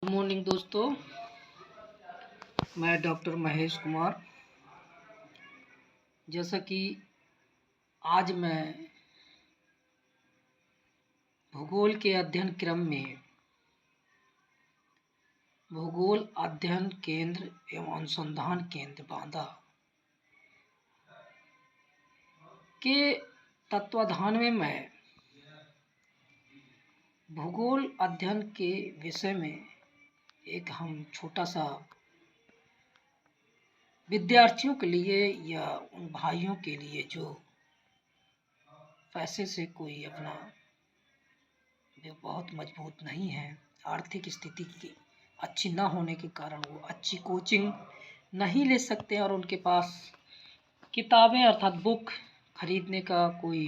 Good morning दोस्तों, मैं doctor Mahesh Kumar. जैसा कि आज मैं भूगोल के अध्ययन क्रम में भूगोल अध्ययन केंद्र एवं अनुसंधान केंद्र बांदा के तत्वाधान में मैं भूगोल अध्ययन के विषय में एक हम छोटा सा विद्यार्थियों के लिए या उन भाइयों के लिए जो पैसे से कोई अपना जो बहुत मजबूत नहीं है, आर्थिक स्थिति की अच्छी ना होने के कारण वो अच्छी कोचिंग नहीं ले सकते और उनके पास किताबें अर्थात बुक खरीदने का कोई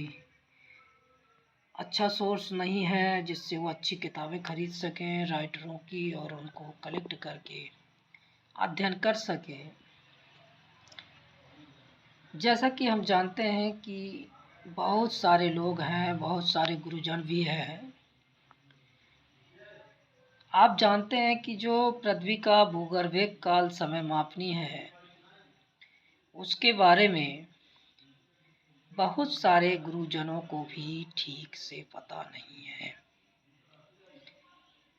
अच्छा सोर्स नहीं है जिससे वो अच्छी किताबें खरीद सकें राइटरों की और उनको कलेक्ट करके अध्ययन कर सकें। जैसा कि हम जानते हैं कि बहुत सारे लोग हैं, बहुत सारे गुरुजन भी हैं। आप जानते हैं कि जो पृथ्वी का भूगर्भिक काल समय मापनी है उसके बारे में बहुत सारे गुरुजनों को भी ठीक से पता नहीं है,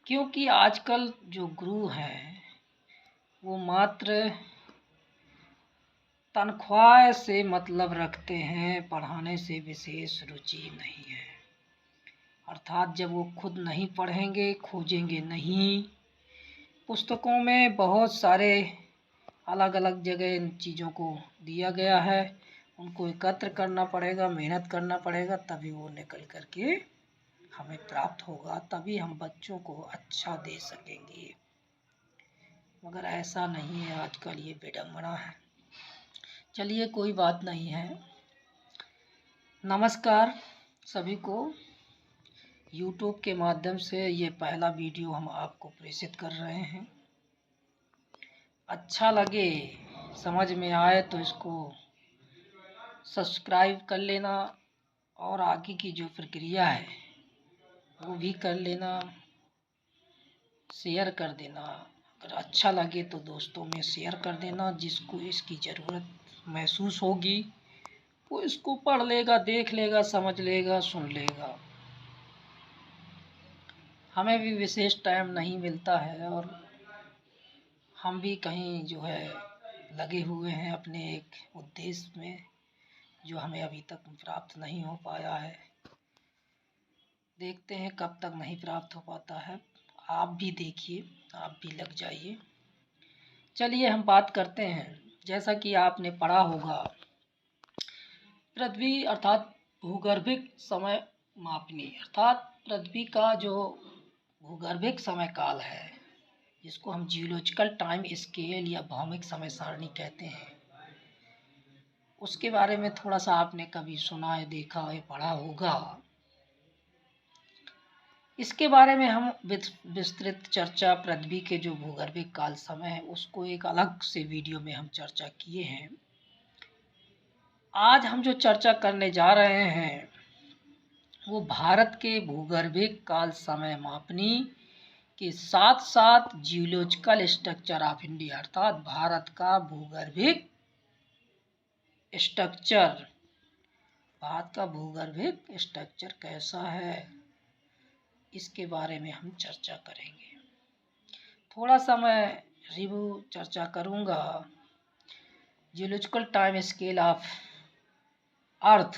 क्योंकि आजकल जो गुरु हैं वो मात्र तनख्वाह से मतलब रखते हैं, पढ़ाने से विशेष रुचि नहीं है। अर्थात जब वो खुद नहीं पढ़ेंगे, खोजेंगे नहीं, पुस्तकों में बहुत सारे अलग अलग जगह इन चीज़ों को दिया गया है, उनको एकत्र करना पड़ेगा, मेहनत करना पड़ेगा, तभी वो निकल करके हमें प्राप्त होगा, तभी हम बच्चों को अच्छा दे सकेंगे। मगर ऐसा नहीं है, आजकल ये विडंबना है। चलिए कोई बात नहीं है। नमस्कार सभी को। YouTube के माध्यम से ये पहला वीडियो हम आपको प्रेषित कर रहे हैं। अच्छा लगे, समझ में आए तो इसको सब्सक्राइब कर लेना और आगे की जो प्रक्रिया है वो भी कर लेना, शेयर कर देना। अगर अच्छा लगे तो दोस्तों में शेयर कर देना, जिसको इसकी ज़रूरत महसूस होगी वो इसको पढ़ लेगा, देख लेगा, समझ लेगा, सुन लेगा। हमें भी विशेष टाइम नहीं मिलता है और हम भी कहीं जो है लगे हुए हैं अपने एक उद्देश्य में जो हमें अभी तक प्राप्त नहीं हो पाया है। देखते हैं कब तक नहीं प्राप्त हो पाता है। आप भी देखिए, आप भी लग जाइए। चलिए हम बात करते हैं। जैसा कि आपने पढ़ा होगा, पृथ्वी अर्थात भूगर्भिक समय मापनी अर्थात पृथ्वी का जो भूगर्भिक समय काल है, जिसको हम जियोलॉजिकल टाइम स्केल या भौमिक समय सारणी कहते हैं, उसके बारे में थोड़ा सा आपने कभी सुना या देखा या पढ़ा होगा। इसके बारे में हम विस्तृत चर्चा पृथ्वी के जो भूगर्भिक काल समय है उसको एक अलग से वीडियो में हम चर्चा किए हैं। आज हम जो चर्चा करने जा रहे हैं वो भारत के भूगर्भिक काल समय मापनी के साथ साथ जियोलॉजिकल स्ट्रक्चर ऑफ इंडिया अर्थात भारत का भूगर्भिक स्ट्रक्चर, भारत का भूगर्भिक स्ट्रक्चर कैसा है इसके बारे में हम चर्चा करेंगे। थोड़ा सा मैं रिव्यू चर्चा करूंगा। Geological time scale of earth.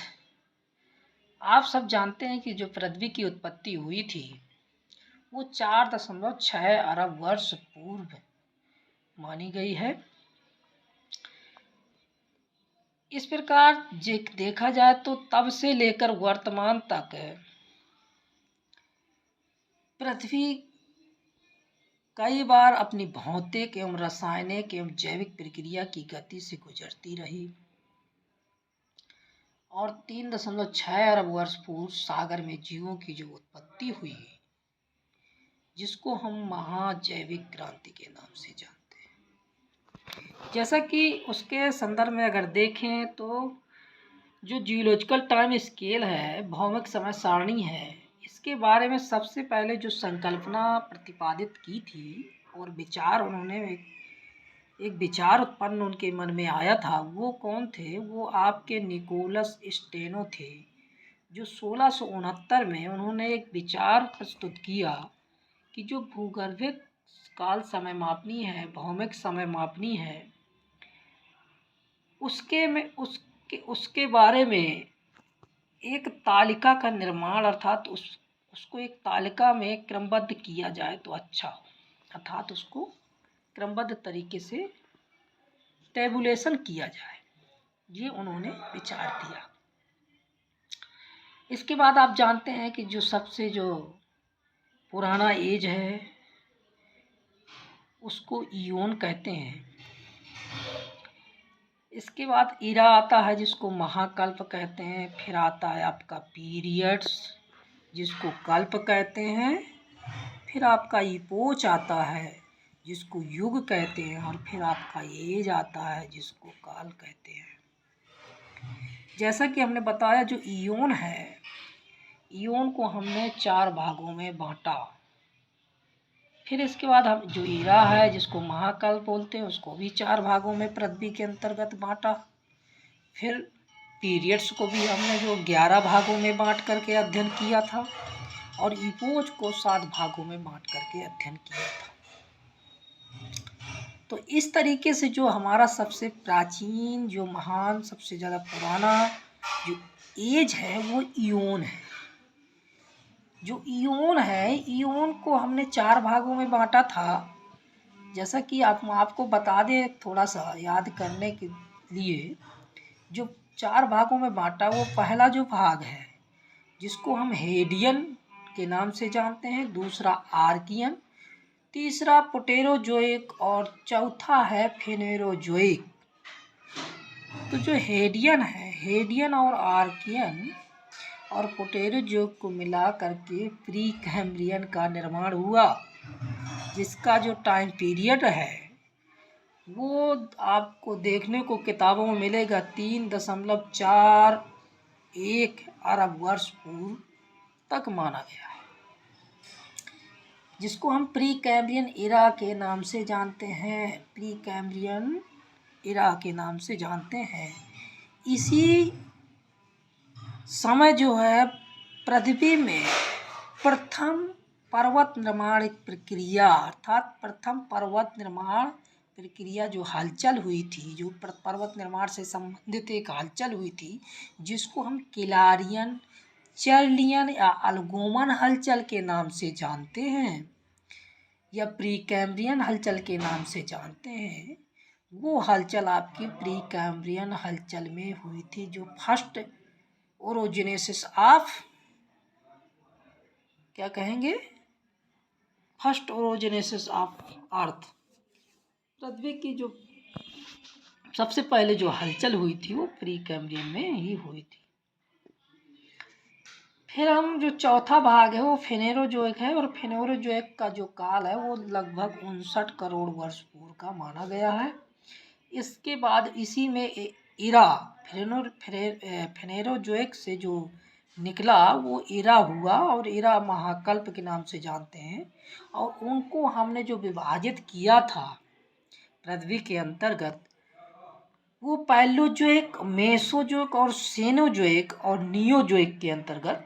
आप सब जानते हैं कि जो पृथ्वी की उत्पत्ति हुई थी वो 4.6 अरब वर्ष पूर्व मानी गई है। इस प्रकार देखा जाए तो तब से लेकर वर्तमान तक पृथ्वी कई बार अपनी भौतिक एवं रासायनिक एवं जैविक प्रक्रिया की गति से गुजरती रही और 3.6 अरब वर्ष पूर्व सागर में जीवों की जो उत्पत्ति हुई, जिसको हम महाजैविक क्रांति के नाम से जानते हैं। जैसा कि उसके संदर्भ में अगर देखें तो जो जियोलॉजिकल टाइम स्केल है, भौमिक समय सारणी है, इस इसके बारे में सबसे पहले जो संकल्पना प्रतिपादित की थी और विचार उन्होंने एक विचार उत्पन्न उनके मन में आया था, वो कौन थे? वो आपके निकोलस स्टेनो थे, जो 1669 में उन्होंने एक विचार प्रस्तुत किया कि जो भूगर्भिक काल समय मापनी है, भौमिक समय मापनी है, उसके बारे में एक तालिका का निर्माण, अर्थात उसको एक तालिका में क्रमबद्ध किया जाए तो अच्छा हो, अर्थात उसको क्रमबद्ध तरीके से टेबुलेशन किया जाए, ये उन्होंने विचार दिया। इसके बाद आप जानते हैं कि जो सबसे जो पुराना एज है उसको इयोन कहते हैं। इसके बाद इरा आता है जिसको महाकल्प कहते हैं। फिर आता है आपका पीरियड्स जिसको कल्प कहते हैं। फिर आपका इपोच आता है जिसको युग कहते हैं। और फिर आपका एज आता है जिसको काल कहते हैं। जैसा कि हमने बताया जो इयोन है, इयोन को हमने 4 भागों में बांटा। फिर इसके बाद हम जो इरा है जिसको महाकाल बोलते हैं उसको भी 4 भागों में पृथ्वी के अंतर्गत बांटा। फिर पीरियड्स को भी हमने जो 11 भागों में बांट करके अध्ययन किया था और इपोच को 7 भागों में बांट करके अध्ययन किया था। तो इस तरीके से जो हमारा सबसे प्राचीन, जो महान, सबसे ज़्यादा पुराना जो एज है वो इयोन है। जो इयोन है, इयोन को हमने 4 भागों में बांटा था। जैसा कि आपको बता दें थोड़ा सा याद करने के लिए, जो 4 भागों में बांटा वो पहला जो भाग है जिसको हम हेडियन के नाम से जानते हैं, दूसरा आर्कियन, तीसरा प्रोटेरोजोइक और चौथा है फेनेरोजोइक। तो जो हेडियन है, हेडियन और आर्कियन और प्रोटेरोजोइक को मिला करके प्री कैम्ब्रियन का निर्माण हुआ, जिसका जो टाइम पीरियड है वो आपको देखने को किताबों में मिलेगा 3.41 अरब वर्ष पूर्व तक माना गया है, जिसको हम प्री कैम्ब्रियन इरा के नाम से जानते हैं। प्री कैम्ब्रियन इरा के नाम से जानते हैं। इसी समय जो है पृथ्वी में प्रथम पर्वत निर्माण प्रक्रिया, अर्थात प्रथम पर्वत निर्माण प्रक्रिया जो हलचल हुई थी, जो पर्वत निर्माण से संबंधित एक हलचल हुई थी, जिसको हम किलारियन, चर्लियन या अल्गोमन हलचल के नाम से जानते हैं या प्री कैम्ब्रियन हलचल के नाम से जानते हैं, वो हलचल आपकी प्री कैम्ब्रियन हलचल में हुई थी, जो फर्स्ट ओरोजेनेसिस ऑफ, क्या कहेंगे, फर्स्ट ओरोजेनेसिस ऑफ अर्थ, पृथ्वी की जो सबसे पहले जो हलचल हुई थी वो प्री कैम्ब्रियन में ही हुई थी। फिर हम जो चौथा भाग है वो फेनेरोजोइक है, और फेनेरोजोइक का जो काल है वो लगभग 59 करोड़ वर्ष पूर्व का माना गया है। इसके बाद इसी में इरा, फेनेरोजोइक से जो निकला वो इरा हुआ, और इरा महाकल्प के नाम से जानते हैं। और उनको हमने जो विभाजित किया था पृथ्वी के अंतर्गत, वो पैलोजोइक, मेसोजोइक और सेनोजोइक और नियोजोइक के अंतर्गत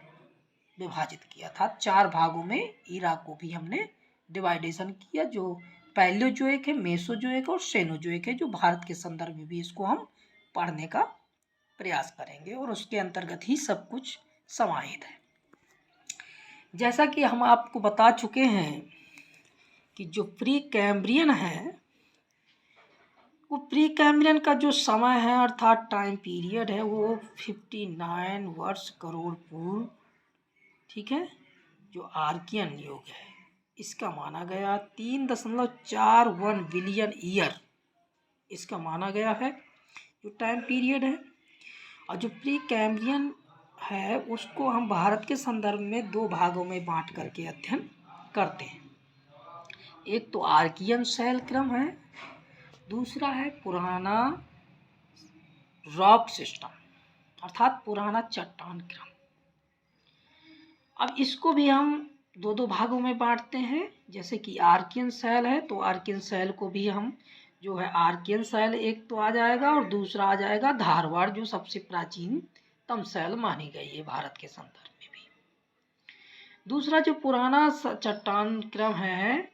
विभाजित किया था। 4 भागों में इरा को भी हमने डिवाइडेशन किया, जो पैलोजोइक है, मेसोजोइक और सेनोजोइक है, जो भारत के संदर्भ में भी इसको हम पढ़ने का प्रयास करेंगे और उसके अंतर्गत ही सब कुछ समाहित है। जैसा कि हम आपको बता चुके हैं कि जो प्री कैम्ब्रियन है, वो प्री कैम्ब्रियन का जो समय है अर्थात टाइम पीरियड है वो 59 वर्ष करोड़ पूर्व, ठीक है, जो आर्कियन युग है इसका माना गया 3.41 बिलियन ईयर इसका माना गया है जो टाइम पीरियड है। और जो प्री कैम्ब्रियन है उसको हम भारत के संदर्भ में 2 भागों में बांट करके अध्ययन करते हैं। एक तो आर्कियन शैल क्रम है, दूसरा है पुराना रॉक सिस्टम, अर्थात पुराना चट्टान क्रम। अब इसको भी हम दो दो भागों में बांटते हैं। जैसे कि आर्कियन शैल है तो आर्कियन शैल को भी हम जो है आर्कियन शैल एक तो आ जाएगा और दूसरा आ जाएगा धारवाड़, जो सबसे प्राचीनतम शैल मानी गई है भारत के संदर्भ में भी। दूसरा जो पुराना चट्टान क्रम है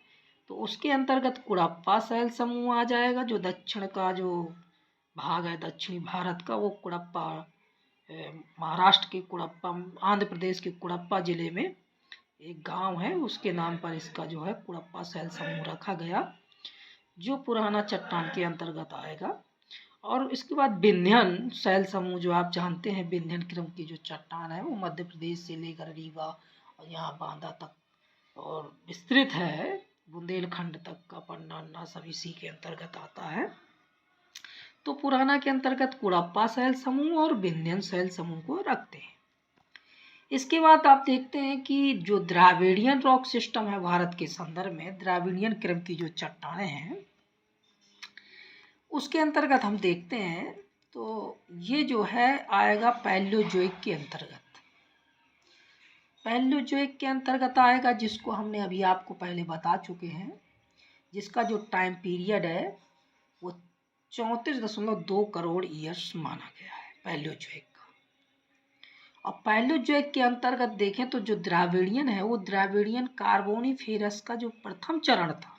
तो उसके अंतर्गत कुड़प्पा शैल समूह आ जाएगा। जो दक्षिण का जो भाग है दक्षिणी भारत का, वो कुड़प्पा, महाराष्ट्र के कुड़प्पा, आंध्र प्रदेश के कुड़प्पा जिले में एक गांव है, उसके नाम पर इसका जो है कुड़प्पा शैल समूह रखा गया, जो पुराना चट्टान के अंतर्गत आएगा। और इसके बाद विंध्यन शैल समूह, जो आप जानते हैं विंध्यन क्रम की जो चट्टान है वो मध्य प्रदेश से लेकर रीवा और यहाँ बांदा तक और विस्तृत है, बुंदेलखंड तक का पन्ना सब इसी के अंतर्गत आता है। तो पुराना के अंतर्गत कुड़प्पा शैल समूह और विंध्यन शैल समूह को रखते हैं। इसके बाद आप देखते हैं कि जो द्राविडियन रॉक सिस्टम है भारत के संदर्भ में, द्राविडियन क्रम की जो चट्टानें हैं उसके अंतर्गत हम देखते हैं तो ये जो है आएगा पैलियोजोइक के अंतर्गत। पैलियोजोइक के अंतर्गत आएगा, जिसको हमने अभी आपको पहले बता चुके हैं, जिसका जो टाइम पीरियड है वो 34.2 करोड़ ईयर्स माना गया है पैलियोजोइक का। अब पैलियोजोइक के अंतर्गत देखें तो जो द्राविडियन है वो द्राविडियन कार्बोनिफेरस का जो प्रथम चरण था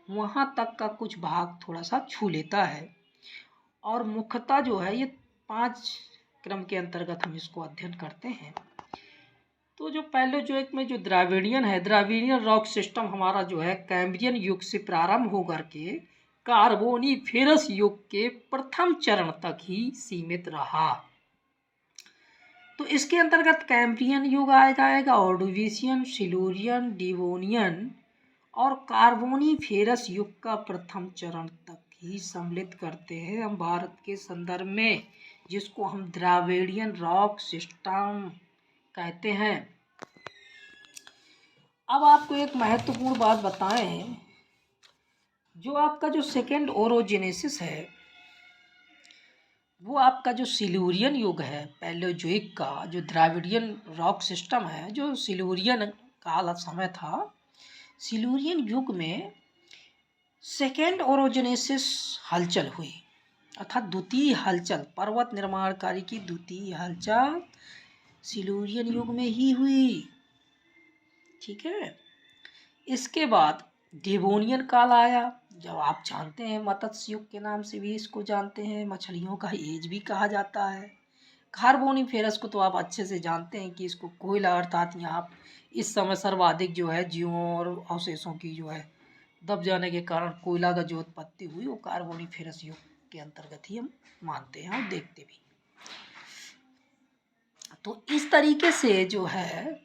वहाँ तक का कुछ भाग थोड़ा सा छू लेता है। और मुख्यतः जो है ये 5 क्रम के अंतर्गत हम इसको अध्ययन करते हैं। तो जो पैलियोजोइक में जो द्राविडियन है, द्राविडियन रॉक सिस्टम हमारा जो है कैम्ब्रियन युग से प्रारंभ होकर के कार्बोनिफेरस युग के प्रथम चरण तक ही सीमित रहा। तो इसके अंतर्गत कैम्ब्रियन युग आएगा, ऑर्डोविशियन, सिल्यूरियन, डिवोनियन और कार्बोनिफेरस युग का प्रथम चरण तक ही सम्मिलित करते हैं हम भारत के संदर्भ में, जिसको हम द्राविडियन रॉक सिस्टम कहते हैं। अब आपको एक महत्वपूर्ण बात बताएं, जो आपका जो सेकेंड ओरोजेनेसिस है वो आपका जो सिल्यूरियन युग है पैलियोजोइक का, जो द्राविडियन रॉक सिस्टम है, जो सिल्यूरियन काल समय था, सिल्यूरियन युग में सेकेंड ओरोजेनेसिस हलचल हुई, अर्थात द्वितीय हलचल, पर्वत निर्माणकारी की द्वितीय हलचल सिल्यूरियन युग में ही हुई। ठीक है। इसके बाद डिवोनियन काल आया, जब आप जानते हैं मत्स्य युग के नाम से भी इसको जानते हैं, मछलियों का एज भी कहा जाता है। कार्बोनिफेरस को तो आप अच्छे से जानते हैं कि इसको कोयला, अर्थात यहाँ इस समय सर्वाधिक जो है जीवों और अवशेषों की जो है दब जाने के कारण कोयला का जो उत्पत्ति हुई वो कार्बोनिफेरस युग के अंतर्गत ही हम मानते हैं और देखते भी। तो इस तरीके से जो है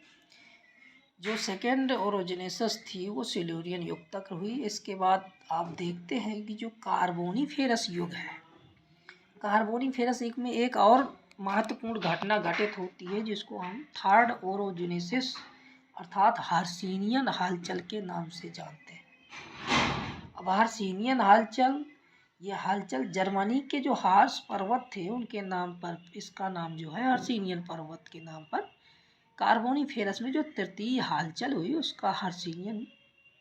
जो सेकेंड ओरोजेनेसिस थी वो सिल्यूरियन युग तक हुई। इसके बाद आप देखते हैं कि जो कार्बोनिफेरस युग है, कार्बोनिफेरस युग में एक और महत्वपूर्ण घटना घटित होती है जिसको हम थर्ड ओरोजेनेसिस अर्थात हर्षियन हलचल के नाम से जानते हैं। अब हर्षियन हलचल, ये हलचल जर्मनी के जो हार्स पर्वत थे उनके नाम पर इसका नाम जो है हर्षियन पर्वत के नाम पर, कार्बोनिफेरस में जो तृतीय हलचल हुई उसका हर्षियन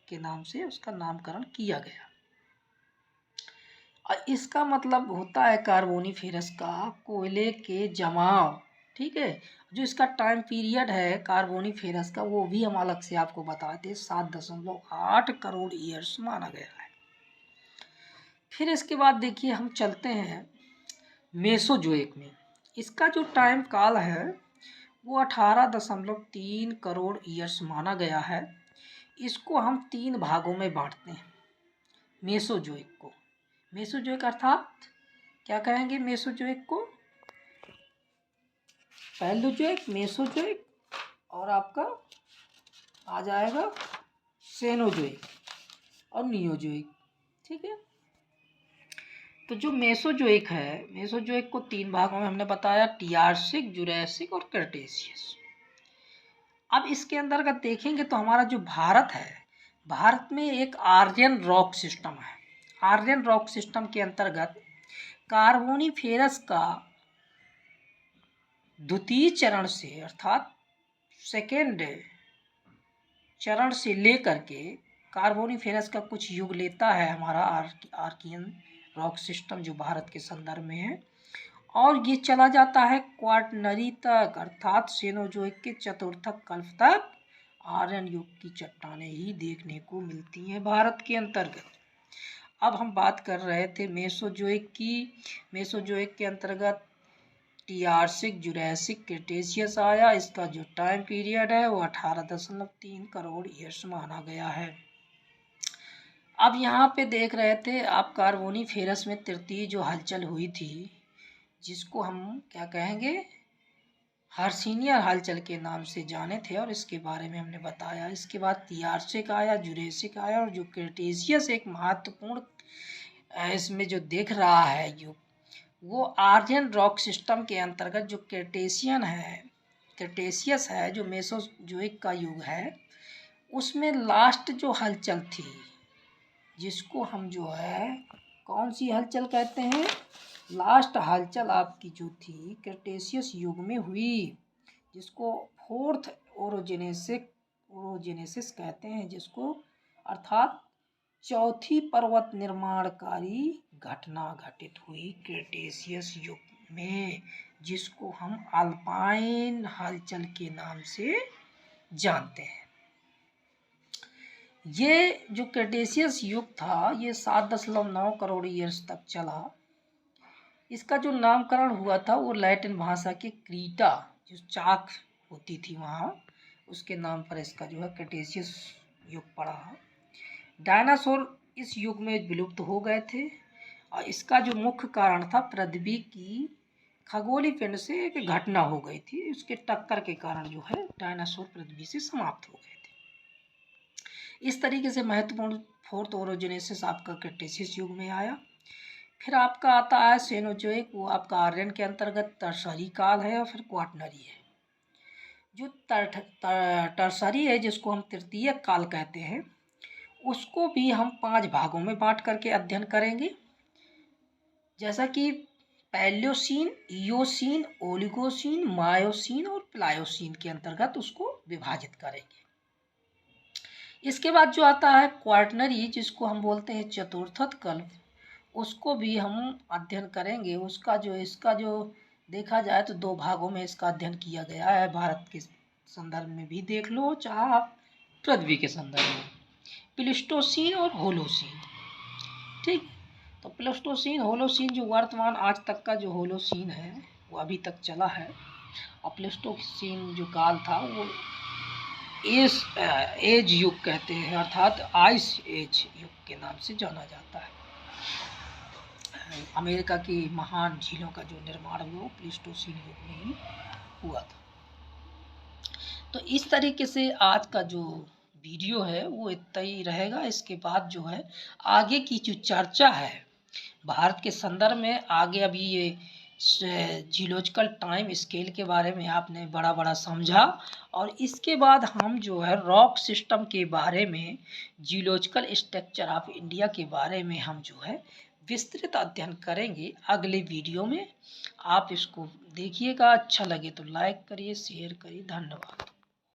के नाम से उसका नामकरण किया गया। और इसका मतलब होता है कार्बोनिफेरस का कोयले के जमाव। ठीक है। जो इसका टाइम पीरियड है कार्बोनिफेरस का वो भी हम अलग से आपको बताते 7.8 करोड़ ईयर्स माना गया है। फिर इसके बाद देखिए हम चलते हैं मेसोजोइक में। इसका जो टाइम काल है वो 18.3 करोड़ ईयर्स माना गया है। इसको हम 3 भागों में बांटते हैं मेसोजोइक को। मेसोजोइक अर्थात क्या कहेंगे मेसोजोइक को? पैलियोजोइक, मेसोजोइक और आपका आ जाएगा सेनोजोइक और नियोजोइक। ठीक है। तो जो मेसोजोइक है, मेसोजोइक को 3 भागों में हमने बताया, टियार्सिक, जुरैसिक और क्रेटेशियस। अब इसके अंतर्गत देखेंगे तो हमारा जो भारत है, भारत में एक आर्यन रॉक सिस्टम है। आर्यन रॉक सिस्टम के अंतर्गत कार्बोनिफेरस का द्वितीय चरण से अर्थात सेकेंड चरण से लेकर के कार्बोनिफेरस का कुछ युग लेता है हमारा आर्कियन रॉक सिस्टम जो भारत के संदर्भ में है, और ये चला जाता है क्वाटरनरी तक अर्थात सेनोजोइक के चतुर्थक कल्प तक आर्यन युग की चट्टानें ही देखने को मिलती हैं भारत के अंतर्गत। अब हम बात कर रहे थे मेसोजोइक की। मेसोजोइक के अंतर्गत टियार्सिक, जुरैसिक, क्रेटेशियस आया। इसका जो टाइम पीरियड है वो 18.3 करोड़ ईयर्स माना गया है। अब यहाँ पे देख रहे थे आप कार्बोनिफेरस में तृतीय जो हलचल हुई थी, जिसको हम क्या कहेंगे, हर्सिनियन हलचल के नाम से जाने थे, और इसके बारे में हमने बताया। इसके बाद टियार्सिक आया, जुरैसिक आया, और जो क्रेटेशियस एक महत्वपूर्ण इसमें जो देख रहा है युग, वो आर्यन रॉक सिस्टम के अंतर्गत जो क्रेटेशियस है जो मेसोजोइक का युग है, उसमें लास्ट जो हलचल थी, जिसको हम जो है कौन सी हलचल कहते हैं, लास्ट हलचल आपकी जो थी क्रेटेशियस युग में हुई, जिसको फोर्थ ओरोजेनेसिस कहते हैं, जिसको अर्थात चौथी पर्वत निर्माणकारी घटना घटित हुई क्रेटेशियस युग में, जिसको हम अल्पाइन हलचल के नाम से जानते हैं। ये जो क्रेटेशियस युग था ये 7.9 करोड़ ईयर्स तक चला। इसका जो नामकरण हुआ था वो लैटिन भाषा के क्रीटा, जो चाक होती थी वहाँ, उसके नाम पर इसका जो है क्रेटेशियस युग पड़ा। डायनासोर इस युग में विलुप्त हो गए थे, और इसका जो मुख्य कारण था पृथ्वी की खगोलीय पिंड से एक घटना हो गई थी, उसके टक्कर के कारण जो है डायनासोर पृथ्वी से समाप्त हो गए थे। इस तरीके से महत्वपूर्ण फोर्थ ओरोजेनेसिस आपका क्रेटेशियस युग में आया। फिर आपका आता है सेनोजोइक, वो आपका आर्यन के अंतर्गत टर्सरी काल है, और फिर क्वाटरनरी है। जो टर्सरी है, जिसको हम तृतीय काल कहते हैं, उसको भी हम 5 भागों में बांट करके अध्ययन करेंगे, जैसा कि पैलियोसीन, इयोसीन, ओलिगोसीन, मायोसीन और प्लायोसीन के अंतर्गत उसको विभाजित करेंगे। इसके बाद जो आता है क्वाटरनरी, जिसको हम बोलते हैं चतुर्थक कल्प, उसको भी हम अध्ययन करेंगे। इसका जो देखा जाए तो 2 भागों में इसका अध्ययन किया गया है, भारत के संदर्भ में भी देख लो, चाहे आप पृथ्वी के संदर्भ में, प्लीस्टोसीन और होलोसीन। ठीक, तो प्लीस्टोसीन होलोसीन जो वर्तमान आज तक का जो होलोसीन है वो अभी तक चला है, और प्लीस्टोसीन जो काल था वो एज युग कहते हैं, अर्थात आइस एज युग के नाम से जाना जाता है। अमेरिका की महान झीलों का जो निर्माण हुआ प्लीस्टोसीन युग में ही हुआ था। तो इस तरीके से आज का जो वीडियो है वो इतना ही रहेगा। इसके बाद जो है आगे की जो चर्चा है भारत के संदर्भ में, आगे अभी ये जियोलॉजिकल टाइम स्केल के बारे में आपने बड़ा समझा, और इसके बाद हम जो है रॉक सिस्टम के बारे में, जियोलॉजिकल स्ट्रक्चर ऑफ इंडिया के बारे में हम जो है विस्तृत अध्ययन करेंगे अगले वीडियो में। आप इसको देखिएगा, अच्छा लगे तो लाइक करिए, शेयर करिए। धन्यवाद।